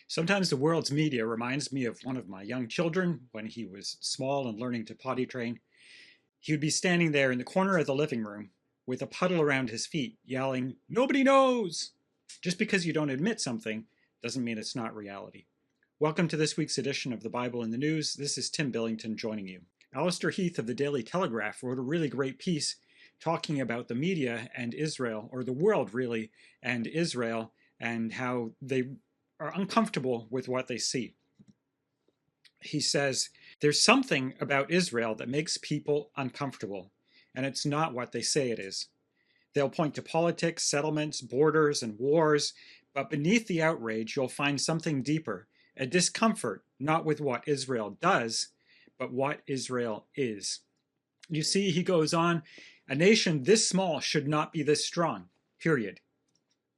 Sometimes the world's media reminds me of one of my young children when he was small and learning to potty train. He would be standing there in the corner of the living room with a puddle around his feet, yelling, "Nobody knows!" Just because you don't admit something doesn't mean it's not reality. Welcome to this week's edition of the Bible in the News. This is Tim Billington joining you. Alistair Heath of the Daily Telegraph wrote a really great piece talking about the media and Israel, or the world really, and Israel, and how they are uncomfortable with what they see. He says, there's something about Israel that makes people uncomfortable, and it's not what they say it is. They'll point to politics, settlements, borders, and wars, but beneath the outrage, you'll find something deeper, a discomfort, not with what Israel does, but what Israel is. You see, he goes on, a nation this small should not be this strong, period.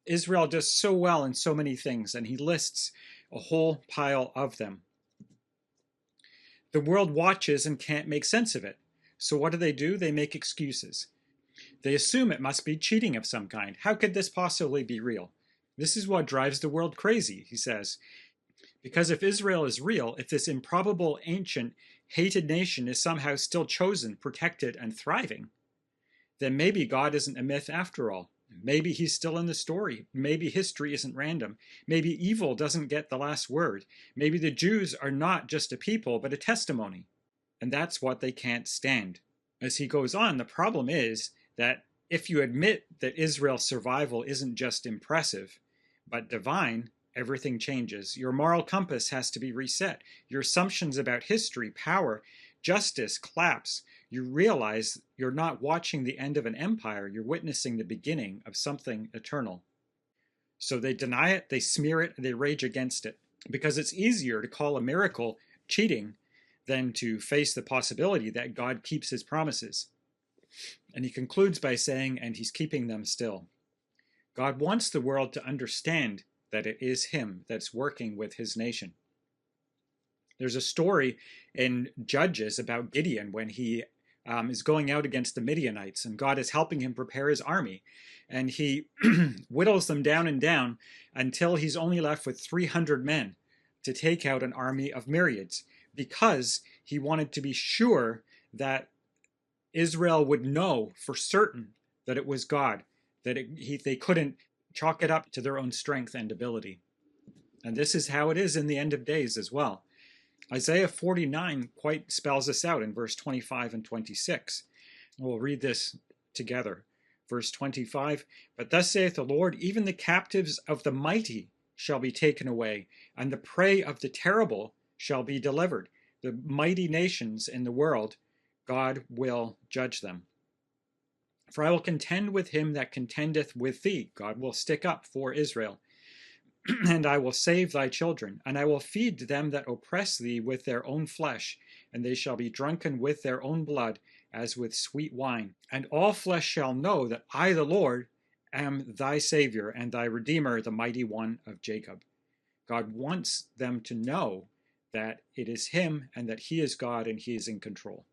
Israel does so well in so many things, and he lists a whole pile of them. The world watches and can't make sense of it. So what do? They make excuses. They assume it must be cheating of some kind. How could this possibly be real? This is what drives the world crazy, he says. Because if Israel is real, if this improbable, ancient, hated nation is somehow still chosen, protected, and thriving, then maybe God isn't a myth after all. Maybe he's still in the story. Maybe history isn't random. Maybe evil doesn't get the last word. Maybe the Jews are not just a people, but a testimony. And that's what they can't stand. As he goes on, the problem is that if you admit that Israel's survival isn't just impressive, but divine, everything changes. Your moral compass has to be reset. Your assumptions about history, power, justice collapse. You realize you're not watching the end of an empire, you're witnessing the beginning of something eternal. So they deny it, they smear it, and they rage against it. Because it's easier to call a miracle cheating than to face the possibility that God keeps his promises. And he concludes by saying, and he's keeping them still. God wants the world to understand that it is him that's working with his nation. There's a story in Judges about Gideon when he is going out against the Midianites, and God is helping him prepare his army. And he whittles them down and down until he's only left with 300 men to take out an army of myriads, because he wanted to be sure that Israel would know for certain that it was God, that they couldn't chalk it up to their own strength and ability. And this is how it is in the end of days as well. Isaiah 49 quite spells this out in verse 25 and 26. We'll read this together. Verse 25, but thus saith the Lord, even the captives of the mighty shall be taken away, and the prey of the terrible shall be delivered. The mighty nations in the world, God will judge them. For I will contend with him that contendeth with thee. God will stick up for Israel. And I will save thy children, and I will feed them that oppress thee with their own flesh, and they shall be drunken with their own blood, as with sweet wine. And all flesh shall know that I, the Lord, am thy Savior, and thy Redeemer, the mighty one of Jacob. God wants them to know that it is him, and that he is God, and he is in control.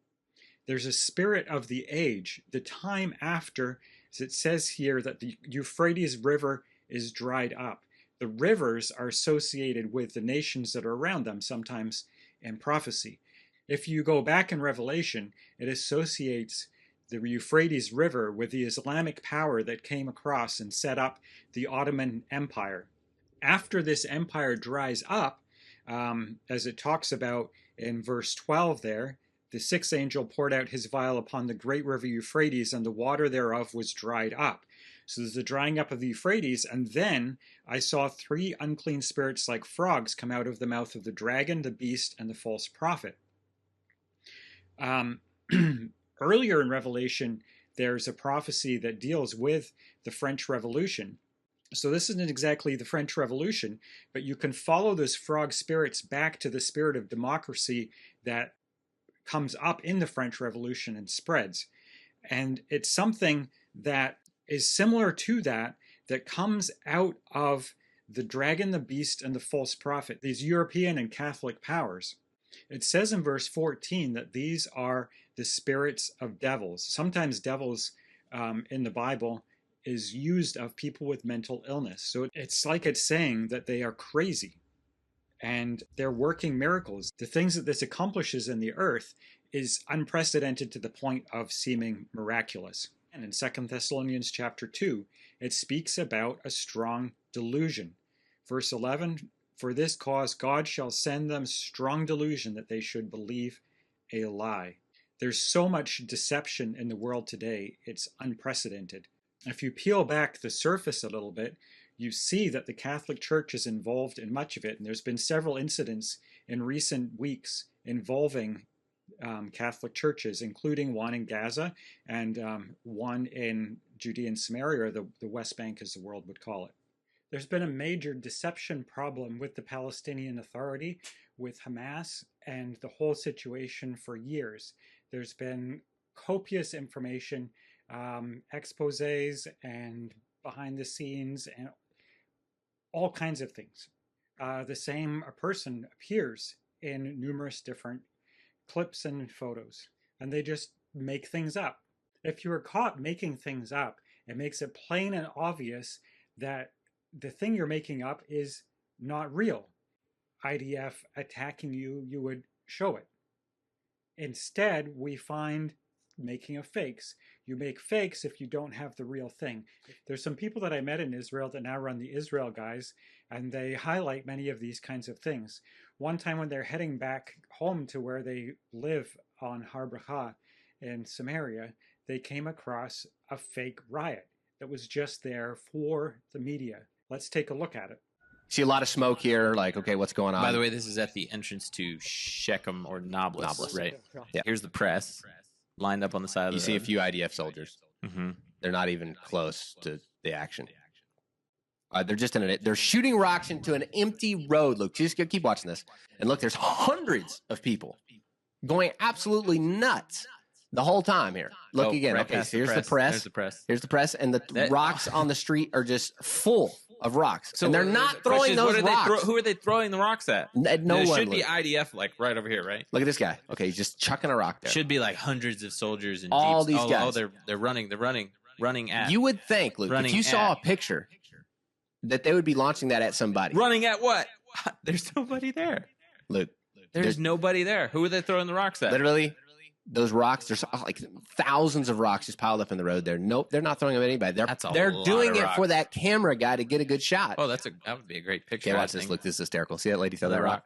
There's a spirit of the age, the time after, as it says here, that the Euphrates River is dried up. The rivers are associated with the nations that are around them, sometimes in prophecy. If you go back in Revelation, it associates the Euphrates River with the Islamic power that came across and set up the Ottoman Empire. After this empire dries up, as it talks about in verse 12 there, the sixth angel poured out his vial upon the great river Euphrates, and the water thereof was dried up. So there's the drying up of the Euphrates, and then I saw 3 unclean spirits like frogs come out of the mouth of the dragon, the beast, and the false prophet. Earlier in Revelation, there's a prophecy that deals with the French Revolution. So this isn't exactly the French Revolution, but you can follow those frog spirits back to the spirit of democracy that comes up in the French Revolution and spreads. And it's something that is similar to that comes out of the dragon, the beast, and the false prophet, these European and Catholic powers. It says in verse 14 that these are the spirits of devils. Sometimes devils in the Bible is used of people with mental illness. So it's like it's saying that they are crazy. and they're working miracles. The things that this accomplishes in the earth is unprecedented to the point of seeming miraculous. And in 2 Thessalonians chapter 2, it speaks about a strong delusion. Verse 11, for this cause God shall send them strong delusion that they should believe a lie. There's so much deception in the world today, it's unprecedented. If you peel back the surface a little bit, you see that the Catholic Church is involved in much of it. And there's been several incidents in recent weeks involving Catholic churches, including one in Gaza and one in Judea and Samaria, or the West Bank as the world would call it. There's been a major deception problem with the Palestinian Authority, with Hamas, and the whole situation for years. There's been copious information, exposés and behind the scenes and all kinds of things. The same person appears in numerous different clips and photos, and they just make things up. If you are caught making things up, it makes it plain and obvious that the thing you're making up is not real. IDF attacking you, you would show it. Instead, we find making of fakes. You make fakes if you don't have the real thing. There's some people that I met in Israel that now run the Israel Guys, and they highlight many of these kinds of things. One time when they're heading back home to where they live on Har Bracha in Samaria, they came across a fake riot that was just there for the media. Let's take a look at it. See a lot of smoke here, like, okay, what's going on? By the way, this is at the entrance to Shechem or Nablus, right? Yeah. Here's the press lined up on the side of the road. You see a few IDF soldiers. Mm-hmm. They're not even close to the action. They're just they're shooting rocks into an empty road. Look, just keep watching this. And look, there's hundreds of people going absolutely nuts the whole time here. Look again. Right, okay, so here's the press. There's the press. Here's the press, and the rocks on the street are just full of rocks. So and they're not throwing those rocks. Who are they throwing the rocks at? No There one. should be IDF like right over here, right? Look at this guy. Okay, he's just chucking a rock there. Should be like hundreds of soldiers and all jeeps. these guys. Oh, they're running at. You would think, Luke, if you saw a picture, that they would be launching that at somebody. Running at what? There's nobody there. Luke, there's nobody there. Who are they throwing the rocks at? Literally, those rocks, there's like thousands of rocks just piled up in the road there. Nope, they're not throwing them at anybody. They're doing it for that camera guy to get a good shot. Oh, that would be a great picture. Okay, watch this. Look, this is hysterical. See that lady throw that rock?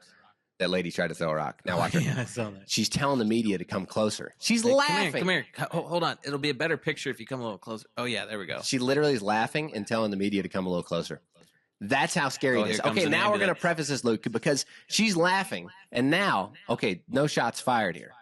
That lady tried to throw a rock. Now watch her. Yeah, I saw that. She's telling the media to come closer. She's laughing. Come here. Hold on. It'll be a better picture if you come a little closer. Oh, yeah, there we go. She literally is laughing and telling the media to come a little closer. That's how scary it is. Okay, now we're going to preface this, Luke, because she's laughing. And now, okay, no shots fired here.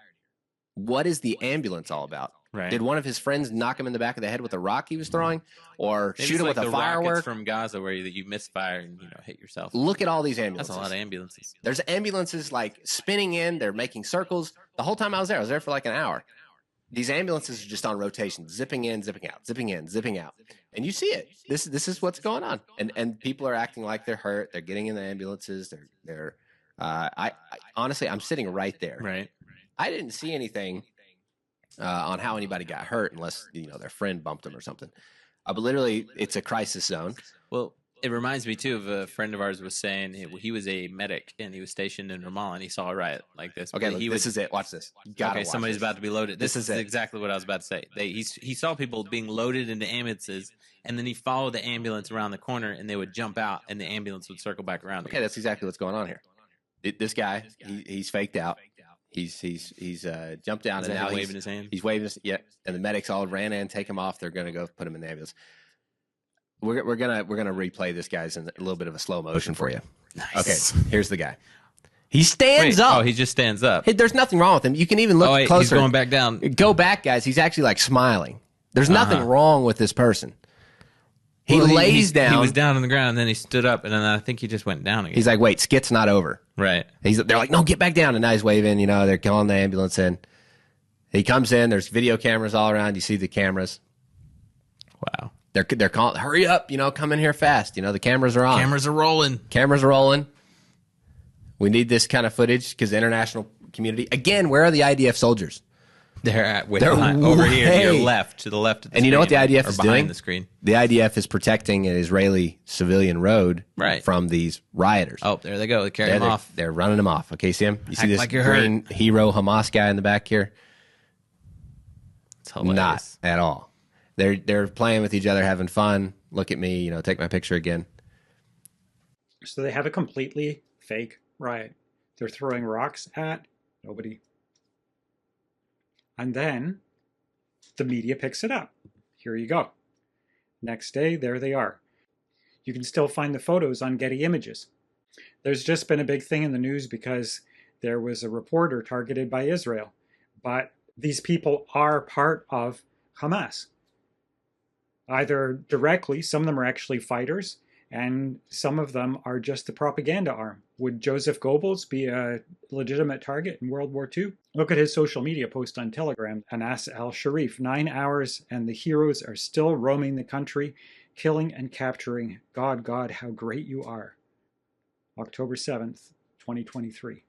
What is the ambulance all about? Right. Did one of his friends knock him in the back of the head with a rock he was throwing, or Maybe shoot him like with a the firework rockets from Gaza where you misfire and hit yourself? Look at all these ambulances. That's a lot of ambulances. There's ambulances like spinning in. They're making circles. The whole time I was there for like an hour. These ambulances are just on rotation, zipping in, zipping out, zipping in, zipping out. And you see it. This is what's going on. And people are acting like they're hurt. They're getting in the ambulances. I honestly, I'm sitting right there. Right. I didn't see anything on how anybody got hurt unless, their friend bumped them or something. But literally, it's a crisis zone. Well, it reminds me, too, of a friend of ours was saying he was a medic and he was stationed in Ramallah and he saw a riot like this. Okay, look, this is it. Watch this. Okay, somebody's about to be loaded. This is exactly what I was about to say. He saw people being loaded into ambulances, and then he followed the ambulance around the corner, and they would jump out, and the ambulance would circle back around. Okay, that's exactly what's going on here. This guy, he's faked out. He's jumped down, and now waving his hand. He's waving his and the medics all ran in, take him off. They're going to go put him in the ambulance. We're gonna replay this guy's in a little bit of a slow motion for you. Nice. Okay, here's the guy. He stands up. Oh, he just stands up. Hey, there's nothing wrong with him. You can even look closer. He's going back down. Go back, guys. He's actually like smiling. There's nothing wrong with this person. He lays down. He was down on the ground, and then he stood up, and then I think he just went down again. He's like, "Wait, skit's not over." Right. They're like, "No, get back down." And now he's waving. They're calling the ambulance in. He comes in. There's video cameras all around. You see the cameras. Wow. They're calling, "Hurry up! Come in here fast!" The cameras are on. Cameras are rolling. Cameras are rolling. We need this kind of footage because the international community. Again, where are the IDF soldiers? They're They're over here to your way- left, to the left of the And you know what the screen, IDF or is behind doing? the screen. The IDF is protecting an Israeli civilian road Right. from these rioters. Oh, there they go. They carry him off. They're running him off. Okay, see him? You see Act this like you're green hero Hamas guy in the back here? It's hilarious. Not at all. They're playing with each other, having fun. Look at me, take my picture again. So they have a completely fake riot. They're throwing rocks at nobody. And then the media picks it up. Here you go. Next day, there they are. You can still find the photos on Getty Images. There's just been a big thing in the news because there was a reporter targeted by Israel. But these people are part of Hamas. Either directly, some of them are actually fighters, and some of them are just the propaganda arm. Would Joseph Goebbels be a legitimate target in World War II? Look at his social media post on Telegram. Anas al-Sharif, 9 hours and the heroes are still roaming the country, killing and capturing. God, God, how great you are. October 7th, 2023.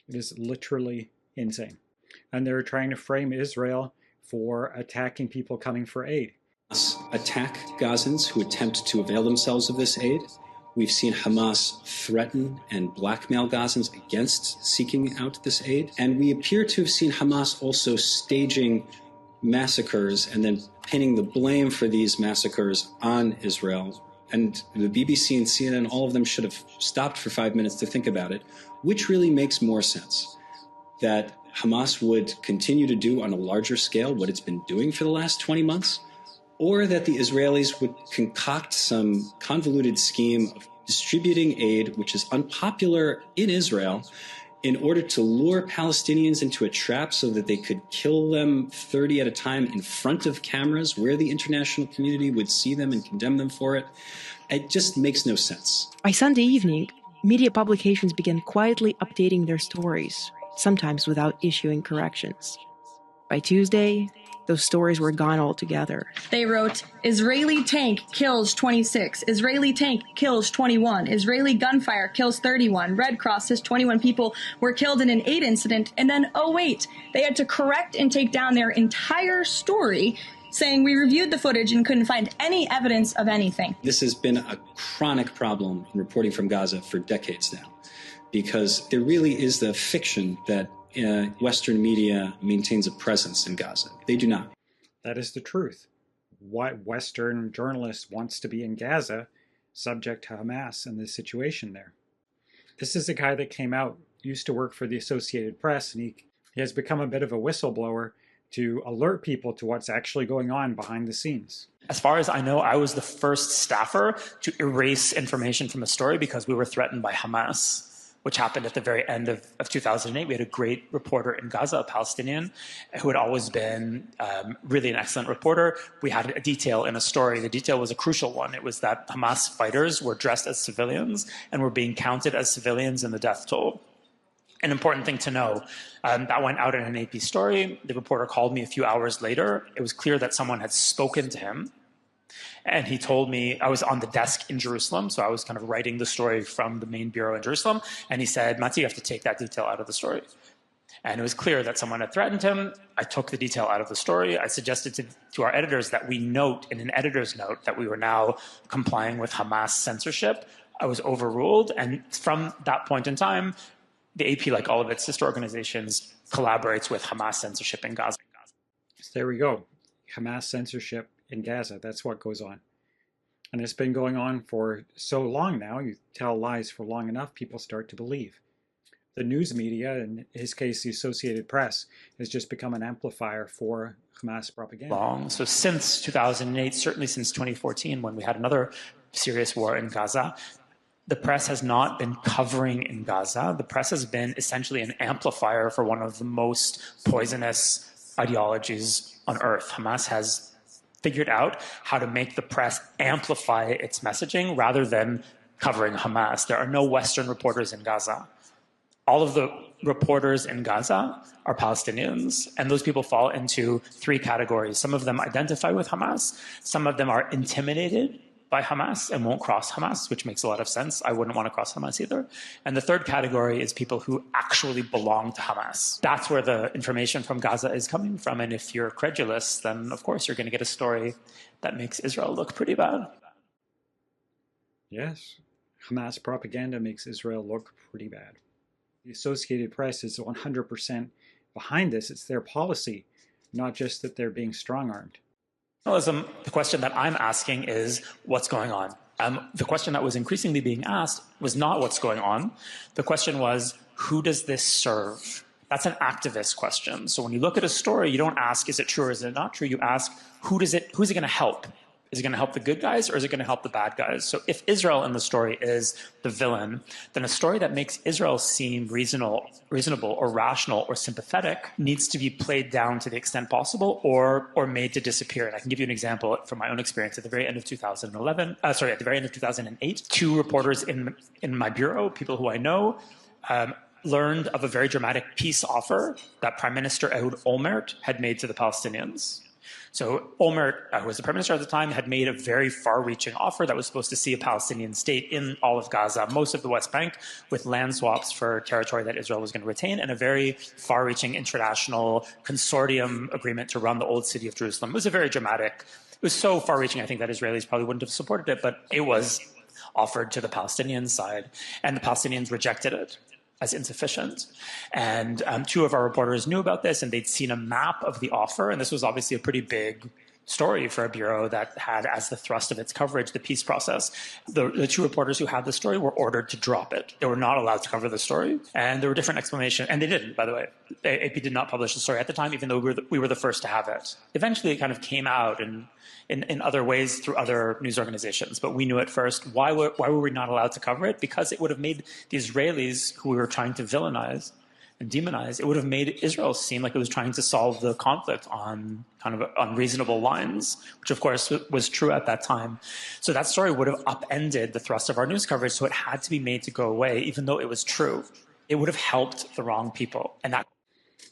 It is literally insane. And they're trying to frame Israel for attacking people coming for aid. Attack Gazans who attempt to avail themselves of this aid. We've seen Hamas threaten and blackmail Gazans against seeking out this aid. And we appear to have seen Hamas also staging massacres and then pinning the blame for these massacres on Israel. And the BBC and CNN, all of them should have stopped for 5 minutes to think about it. Which really makes more sense? That Hamas would continue to do on a larger scale what it's been doing for the last 20 months? Or that the Israelis would concoct some convoluted scheme of distributing aid, which is unpopular in Israel, in order to lure Palestinians into a trap so that they could kill them 30 at a time in front of cameras where the international community would see them and condemn them for it. It just makes no sense. By Sunday evening, media publications began quietly updating their stories, sometimes without issuing corrections. By Tuesday, those stories were gone altogether. They wrote, Israeli tank kills 26, Israeli tank kills 21, Israeli gunfire kills 31, Red Cross says 21 people were killed in an aid incident, and then, oh wait, they had to correct and take down their entire story, saying we reviewed the footage and couldn't find any evidence of anything. This has been a chronic problem in reporting from Gaza for decades now, because there really is the fiction that Western media maintains a presence in Gaza. They do not. That is the truth. What Western journalist wants to be in Gaza, subject to Hamas and the situation there? This is a guy that came out, used to work for the Associated Press, and he has become a bit of a whistleblower to alert people to what's actually going on behind the scenes. As far as I know, I was the first staffer to erase information from a story because we were threatened by Hamas, which happened at the very end of 2008. We had a great reporter in Gaza, a Palestinian, who had always been really an excellent reporter. We had a detail in a story. The detail was a crucial one. It was that Hamas fighters were dressed as civilians and were being counted as civilians in the death toll. An important thing to know, that went out in an AP story. The reporter called me a few hours later. It was clear that someone had spoken to him. And he told me, I was on the desk in Jerusalem, so I was kind of writing the story from the main bureau in Jerusalem. And he said, Mati, you have to take that detail out of the story. And it was clear that someone had threatened him. I took the detail out of the story. I suggested to our editors that we note in an editor's note that we were now complying with Hamas censorship. I was overruled. And from that point in time, the AP, like all of its sister organizations, collaborates with Hamas censorship in Gaza. So there we go. Hamas censorship in Gaza. That's what goes on. And it's been going on for so long now. You tell lies for long enough, people start to believe. The news media, in his case the Associated Press, has just become an amplifier for Hamas propaganda. So since 2008, certainly since 2014, when we had another serious war in Gaza, the press has not been covering in Gaza. The press has been essentially an amplifier for one of the most poisonous ideologies on earth. Hamas has figured out how to make the press amplify its messaging rather than covering Hamas. There are no Western reporters in Gaza. All of the reporters in Gaza are Palestinians, and those people fall into three categories. Some of them identify with Hamas, some of them are intimidated by Hamas and won't cross Hamas, which makes a lot of sense. I wouldn't want to cross Hamas either. And the third category is people who actually belong to Hamas. That's where the information from Gaza is coming from. And if you're credulous, then of course you're going to get a story that makes Israel look pretty bad. Yes, Hamas propaganda makes Israel look pretty bad. The Associated Press is 100% behind this. It's their policy, not just that they're being strong-armed. The question that I'm asking is, what's going on? The question that was increasingly being asked was not what's going on. The question was, who does this serve? That's an activist question. So when you look at a story, you don't ask, is it true or is it not true? You ask, who's it going to help? Is it going to help the good guys or is it going to help the bad guys? So if Israel in the story is the villain, then a story that makes Israel seem reasonable or rational or sympathetic needs to be played down to the extent possible or made to disappear. And I can give you an example from my own experience. At the very end of 2008, two reporters in my bureau, people who I know, learned of a very dramatic peace offer that Prime Minister Ehud Olmert had made to the Palestinians. So Olmert, who was the prime minister at the time, had made a very far-reaching offer that was supposed to see a Palestinian state in all of Gaza, most of the West Bank, with land swaps for territory that Israel was going to retain, and a very far-reaching international consortium agreement to run the old city of Jerusalem. It was a very dramatic, it was so far-reaching, I think, that Israelis probably wouldn't have supported it, but it was offered to the Palestinian side, and the Palestinians rejected it as insufficient. And two of our reporters knew about this, and they'd seen a map of the offer, and this was obviously a pretty big story for a bureau that had as the thrust of its coverage the peace process. The two reporters who had the story were ordered to drop it. They were not allowed to cover the story, and there were different explanations, and they didn't, by the way. AP did not publish the story at the time, even though we were the first to have it. Eventually, it kind of came out in other ways through other news organizations, but we knew it first. Why were we not allowed to cover it? Because it would have made the Israelis, who we were trying to villainize and demonize, it would have made Israel seem like it was trying to solve the conflict on kind of unreasonable lines, which of course was true at that time. So that story would have upended the thrust of our news coverage, so it had to be made to go away, even though it was true. It would have helped the wrong people. And that.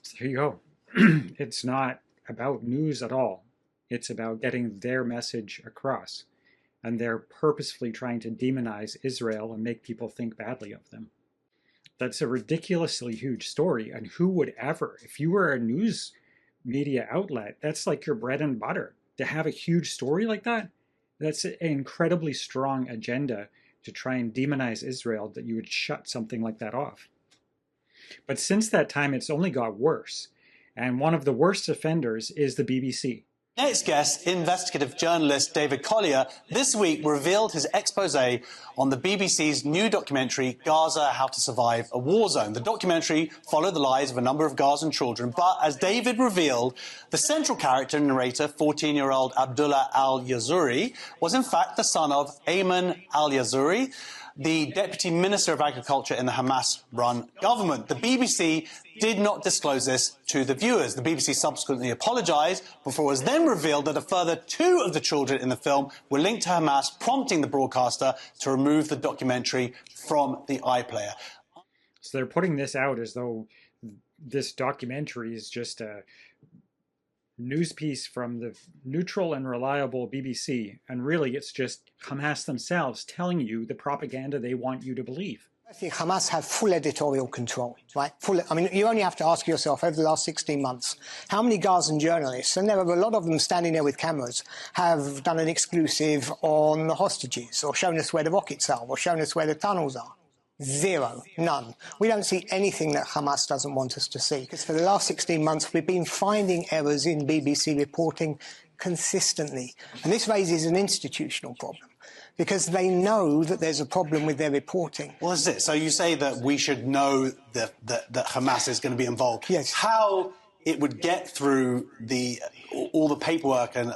So there you go. It's not about news at all. It's about getting their message across. And they're purposefully trying to demonize Israel and make people think badly of them. That's a ridiculously huge story. And who would ever, if you were a news media outlet, that's like your bread and butter. To have a huge story like that, that's an incredibly strong agenda to try and demonize Israel, that you would shut something like that off. But since that time, it's only got worse. And one of the worst offenders is the BBC. Next guest, investigative journalist David Collier, this week revealed his expose on the BBC's new documentary, Gaza, How to Survive a War Zone. The documentary followed the lives of a number of Gazan children, but as David revealed, the central character and narrator, 14-year-old Abdullah al-Yazuri, was in fact the son of Ayman al-Yazuri, the Deputy Minister of Agriculture in the Hamas-run government. The BBC did not disclose this to the viewers. The BBC subsequently apologised before it was then revealed that a further two of the children in the film were linked to Hamas, prompting the broadcaster to remove the documentary from the iPlayer. So they're putting this out as though this documentary is just a news piece from the neutral and reliable BBC, and really it's just Hamas themselves telling you the propaganda they want you to believe. I think Hamas have full editorial control, right? You only have to ask yourself over the last 16 months, how many Gazan journalists, and there are a lot of them standing there with cameras, have done an exclusive on the hostages, or shown us where the rockets are, or shown us where the tunnels are? Zero. None. We don't see anything that Hamas doesn't want us to see. Because for the last 16 months, we've been finding errors in BBC reporting consistently. And this raises an institutional problem, because they know that there's a problem with their reporting. What is it? So you say that we should know that Hamas is going to be involved. Yes. How it would get through all the paperwork and,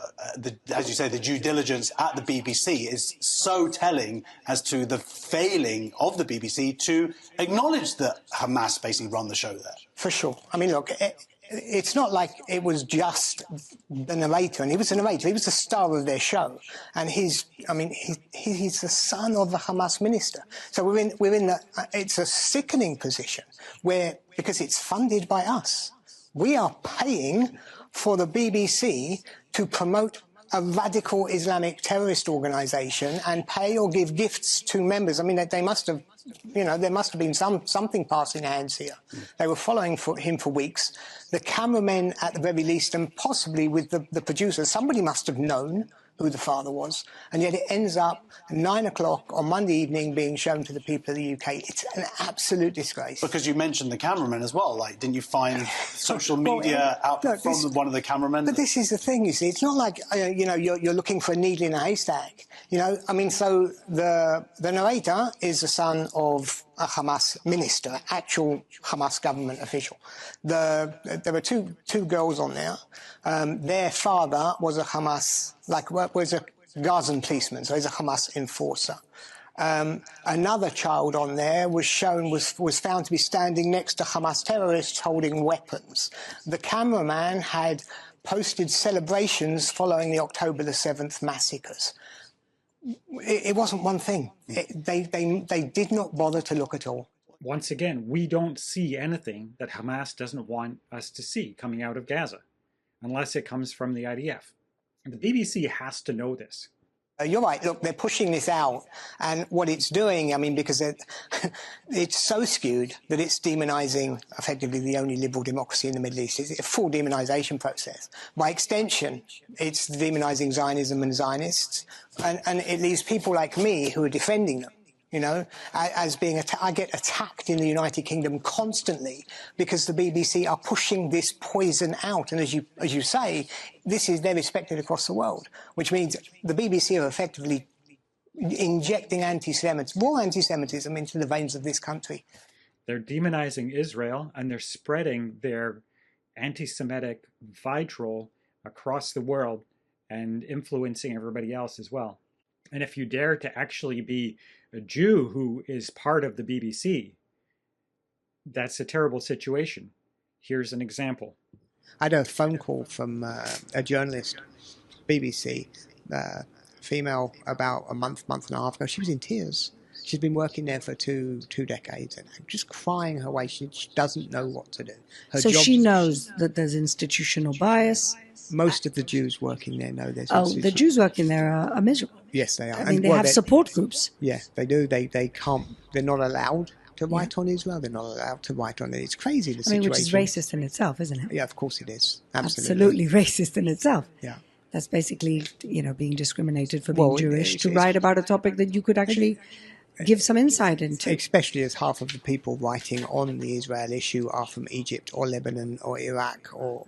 as you say, the due diligence at the BBC is so telling as to the failing of the BBC to acknowledge that Hamas basically run the show there. For sure. I mean, look, it's not like it was just the narrator, and he was a narrator. He was the star of their show, and he's the son of the Hamas minister. So we're in it's a sickening position where, because it's funded by us, we are paying for the BBC to promote a radical Islamic terrorist organization and pay or give gifts to members. I mean, they must have, there must have been something passing hands here. They were following him for weeks. The cameramen, at the very least, and possibly with the producer, somebody must have known who the father was, and yet it ends up 9 o'clock on Monday evening being shown to the people of the UK. It's an absolute disgrace. Because you mentioned the cameraman as well. Like, didn't you find social media from one of the cameramen? But this is the thing, you see. It's not like, you're looking for a needle in a haystack. So the narrator is the son of a Hamas minister, actual Hamas government official. There were two girls on there. Their father was a Hamas, was a Gazan policeman, so he's a Hamas enforcer. Another child on there was found to be standing next to Hamas terrorists holding weapons. The cameraman had posted celebrations following the October the 7th massacres. It wasn't one thing. They did not bother to look at all. Once again, we don't see anything that Hamas doesn't want us to see coming out of Gaza, unless it comes from the IDF. And the BBC has to know this. You're right. Look, they're pushing this out. And what it's doing, because it's so skewed that it's demonizing effectively the only liberal democracy in the Middle East. It's a full demonization process. By extension, it's demonizing Zionism and Zionists. And it leaves people like me who are defending them, as being I get attacked in the United Kingdom constantly because the BBC are pushing this poison out. And as you say, they're respected across the world, which means the BBC are effectively injecting more anti-Semitism into the veins of this country. They're demonizing Israel and they're spreading their anti-Semitic vitriol across the world and influencing everybody else as well. And if you dare to actually be a Jew who is part of the BBC, that's a terrible situation. Here's an example. I had a phone call from a journalist, BBC, female, about a month and a half ago. She was in tears. She's been working there for two decades and just crying her way. She doesn't know what to do. So she knows that there's institutional bias. Most of the Jews working there know there's the Jews working there are miserable. Yes, they are. They have support groups. Yeah, they do. They can't. They're not allowed to write on Israel. They're not allowed to write on it. It's crazy, the situation. Which is racist in itself, isn't it? Yeah, of course it is. Absolutely racist in itself. Yeah. That's basically, being discriminated for being Jewish to write about a topic that you could actually give some insight into. Especially as half of the people writing on the Israel issue are from Egypt or Lebanon or Iraq or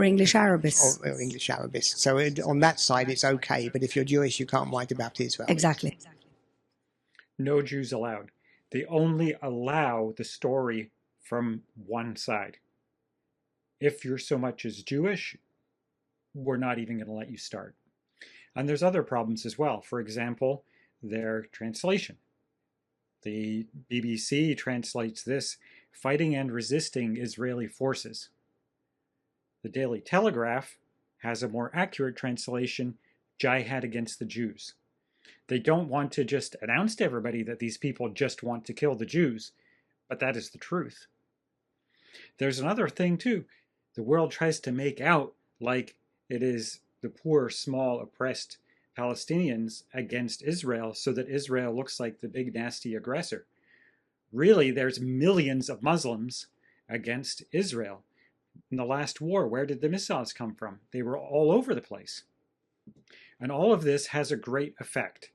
English Arabists. Or English Arabists. So on that side it's okay, but if you're Jewish you can't write about Israel. Exactly. No Jews allowed. They only allow the story from one side. If you're so much as Jewish, we're not even going to let you start. And there's other problems as well. For example, their translation. The BBC translates this, fighting and resisting Israeli forces. The Daily Telegraph has a more accurate translation, jihad against the Jews. They don't want to just announce to everybody that these people just want to kill the Jews, but that is the truth. There's another thing too. The world tries to make out like it is the poor, small, oppressed Palestinians against Israel so that Israel looks like the big, nasty aggressor. Really, there's millions of Muslims against Israel. In the last war, where did the missiles come from? They were all over the place. And all of this has a great effect.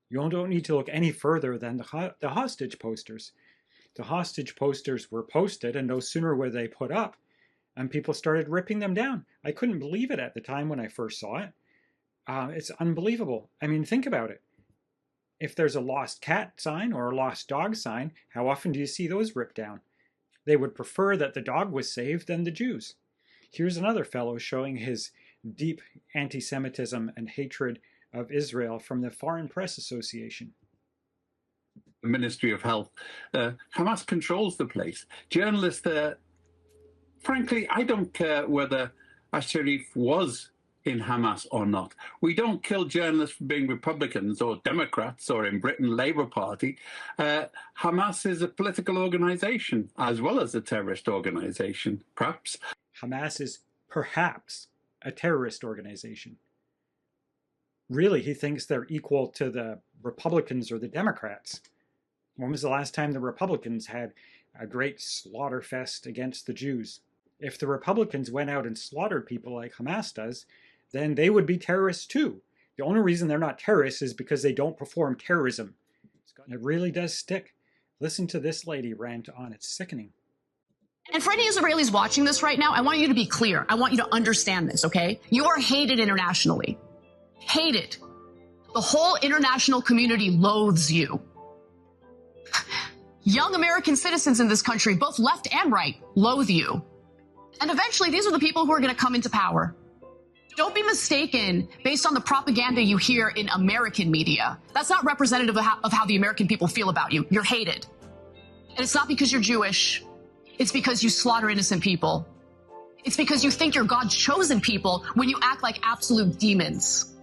You don't need to look any further than the hostage posters. The hostage posters were posted, and no sooner were they put up, and people started ripping them down. I couldn't believe it at the time when I first saw it. It's unbelievable. I mean, think about it. If there's a lost cat sign or a lost dog sign, how often do you see those ripped down? They would prefer that the dog was saved than the Jews. Here's another fellow showing his deep anti-Semitism and hatred of Israel from the Foreign Press Association. The Ministry of Health. Hamas controls the place. Journalists there, frankly, I don't care whether Asharif was in Hamas or not. We don't kill journalists for being Republicans or Democrats or in Britain Labour Party. Hamas is a political organisation as well as a terrorist organisation, perhaps. Hamas is perhaps a terrorist organization. Really, he thinks they're equal to the Republicans or the Democrats. When was the last time the Republicans had a great slaughter fest against the Jews? If the Republicans went out and slaughtered people like Hamas does, then they would be terrorists too. The only reason they're not terrorists is because they don't perform terrorism. It really does stick. Listen to this lady rant on. It's sickening. And for any Israelis watching this right now, I want you to be clear. I want you to understand this, okay? You are hated internationally. Hated. The whole international community loathes you. Young American citizens in this country, both left and right, loathe you. And eventually, these are the people who are going to come into power. Don't be mistaken based on the propaganda you hear in American media. That's not representative of how the American people feel about you. You're hated. And it's not because you're Jewish. It's because you slaughter innocent people. It's because you think you're God's chosen people when you act like absolute demons.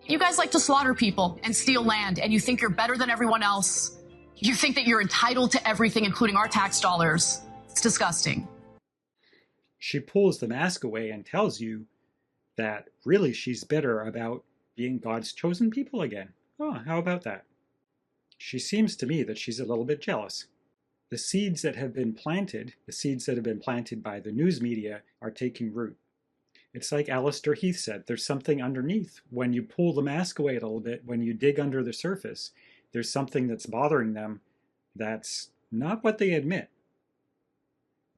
You guys like to slaughter people and steal land, and you think you're better than everyone else. You think that you're entitled to everything, including our tax dollars. It's disgusting. She pulls the mask away and tells you that really she's bitter about being God's chosen people again. Oh, how about that? She seems to me that she's a little bit jealous. The seeds that have been planted, by the news media, are taking root. It's like Alistair Heath said, there's something underneath. When you pull the mask away a little bit, when you dig under the surface, there's something that's bothering them that's not what they admit.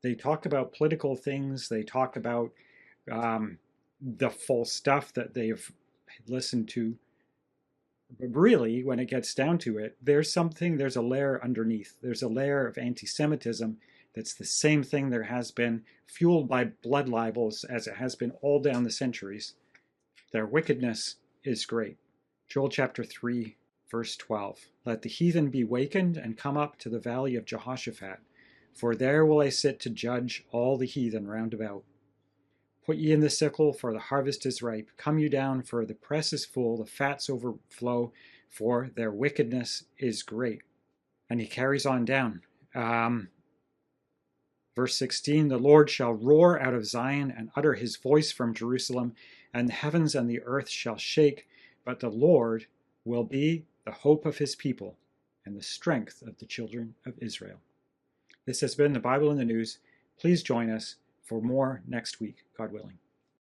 They talk about political things, they talk about the full stuff that they've listened to. But really, when it gets down to it, there's a layer underneath. There's a layer of anti-Semitism that's the same thing there has been, fueled by blood libels as it has been all down the centuries. Their wickedness is great. Joel chapter 3, verse 12. Let the heathen be wakened and come up to the valley of Jehoshaphat, for there will I sit to judge all the heathen round about. Put ye in the sickle, for the harvest is ripe. Come you down, for the press is full, the fats overflow, for their wickedness is great. And he carries on down. Verse 16, the Lord shall roar out of Zion and utter his voice from Jerusalem, and the heavens and the earth shall shake, but the Lord will be the hope of his people and the strength of the children of Israel. This has been the Bible in the News. Please join us for more next week, God willing.